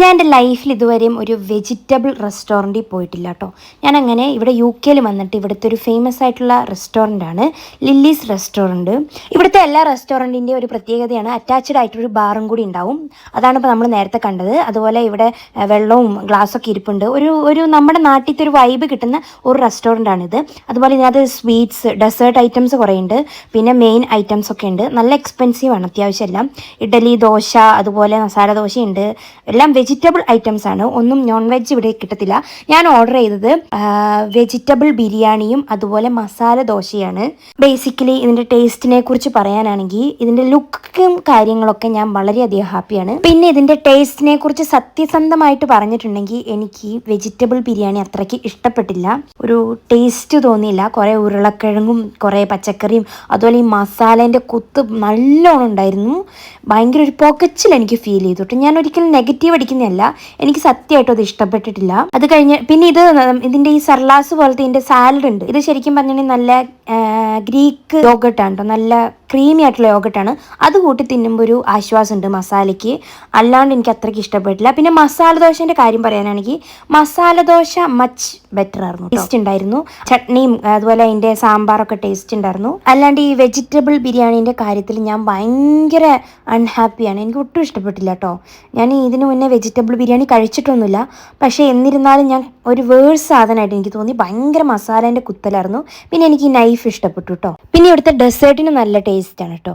ഞാൻ എൻ്റെ ലൈഫിൽ ഇതുവരെയും ഒരു വെജിറ്റബിൾ റെസ്റ്റോറൻറ്റിൽ പോയിട്ടില്ല കേട്ടോ. ഞാനങ്ങനെ ഇവിടെ UK വന്നിട്ട് ഇവിടുത്തെ ഒരു ഫേമസ് ആയിട്ടുള്ള റെസ്റ്റോറൻ്റാണ് ലില്ലീസ് റെസ്റ്റോറൻറ്റ്. ഇവിടുത്തെ എല്ലാ റെസ്റ്റോറൻറ്റിൻ്റെയും ഒരു പ്രത്യേകതയാണ് അറ്റാച്ച്ഡ് ആയിട്ടൊരു ബാറും കൂടി ഉണ്ടാവും. അതാണ് ഇപ്പോൾ നമ്മൾ നേരത്തെ കണ്ടത്. അതുപോലെ ഇവിടെ വെള്ളവും ഗ്ലാസ്സൊക്കെ ഇരിപ്പുണ്ട്. ഒരു നമ്മുടെ നാട്ടിലത്തെ ഒരു വൈബ് കിട്ടുന്ന ഒരു റെസ്റ്റോറൻ്റാണിത്. അതുപോലെ ഇതിനകത്ത് സ്വീറ്റ്സ്, ഡെസേർട്ട് ഐറ്റംസ് കുറേ ഉണ്ട്. പിന്നെ മെയിൻ ഐറ്റംസ് ഒക്കെ ഉണ്ട്. നല്ല എക്സ്പെൻസീവാണ് അത്യാവശ്യം എല്ലാം. ഇഡലി, ദോശ, അതുപോലെ മസാല ദോശയുണ്ട്. എല്ലാം വെജിറ്റബിൾ ഐറ്റംസ് ആണ്. ഒന്നും നോൺ വെജ് ഇവിടെ കിട്ടത്തില്ല. ഞാൻ ഓർഡർ ചെയ്തത് വെജിറ്റബിൾ ബിരിയാണിയും അതുപോലെ മസാല ദോശയാണ്. ബേസിക്കലി ഇതിൻ്റെ ടേസ്റ്റിനെ കുറിച്ച് പറയാനാണെങ്കിൽ ഇതിൻ്റെ ലുക്കും കാര്യങ്ങളൊക്കെ ഞാൻ വളരെയധികം ഹാപ്പിയാണ്. പിന്നെ ഇതിൻ്റെ ടേസ്റ്റിനെ കുറിച്ച് സത്യസന്ധമായിട്ട് പറഞ്ഞിട്ടുണ്ടെങ്കിൽ എനിക്ക് വെജിറ്റബിൾ ബിരിയാണി അത്രയ്ക്ക് ഇഷ്ടപ്പെട്ടില്ല. ഒരു ടേസ്റ്റ് തോന്നിയില്ല. കുറേ ഉരുളക്കിഴങ്ങും കുറേ പച്ചക്കറിയും അതുപോലെ ഈ മസാലേൻ്റെ കുത്ത് നല്ലോണം ഉണ്ടായിരുന്നു. ഭയങ്കര ഒരു പുകച്ചിൽ എനിക്ക് ഫീൽ ചെയ്തു. ഞാൻ ഒരിക്കലും നെഗറ്റീവ് അടിക്കുന്നതല്ല, എനിക്ക് സത്യമായിട്ടും അത് ഇഷ്ടപ്പെട്ടിട്ടില്ല. അത് കഴിഞ്ഞ് പിന്നെ ഇതിൻ്റെ ഈ സർലാസ് പോലത്തെ ഇതിൻ്റെ സാലഡ് ഉണ്ട്. ഇത് ശരിക്കും പറഞ്ഞിട്ടുണ്ടെങ്കിൽ നല്ല ഗ്രീക്ക് യോഗട്ടാണ് കേട്ടോ. നല്ല ക്രീമി ആയിട്ടുള്ള യോഗട്ടാണ്. അത് കൂട്ടി തിന്നുമ്പോൾ ഒരു ആശ്വാസമുണ്ട് മസാലയ്ക്ക്. അല്ലാണ്ട് എനിക്ക് അത്രയ്ക്ക് ഇഷ്ടപ്പെട്ടില്ല. പിന്നെ മസാല ദോശേൻ്റെ കാര്യം പറയാനാണെങ്കിൽ മസാല ദോശ മച്ച് ബെറ്റർ ആയിരുന്നു. ടേസ്റ്റ് ഉണ്ടായിരുന്നു. ചട്നിയും അതുപോലെ അതിൻ്റെ സാമ്പാറൊക്കെ ടേസ്റ്റ് ഉണ്ടായിരുന്നു. അല്ലാണ്ട് ഈ വെജിറ്റബിൾ ബിരിയാണീൻ്റെ കാര്യത്തിൽ ഞാൻ ഭയങ്കര അൺഹാപ്പിയാണ്. എനിക്ക് ഒട്ടും ഇഷ്ടപ്പെട്ടില്ല കേട്ടോ. ഞാൻ ഇതിനു മുന്നേ വെജിറ്റബിൾ ബിരിയാണി കഴിച്ചിട്ടൊന്നുമില്ല. പക്ഷേ എന്നിരുന്നാലും ഞാൻ ഒരു വേഴ്സ് സാധനമായിട്ട് എനിക്ക് തോന്നി. ഭയങ്കര മസാലേൻ്റെ കുത്തലായിരുന്നു. പിന്നെ എനിക്ക് ഈ നൈഫ് ഇഷ്ടപ്പെട്ടു കേട്ടോ. പിന്നെ ഇവിടുത്തെ ഡെസേർട്ടിന് നല്ല ടേസ്റ്റാണ് കേട്ടോ.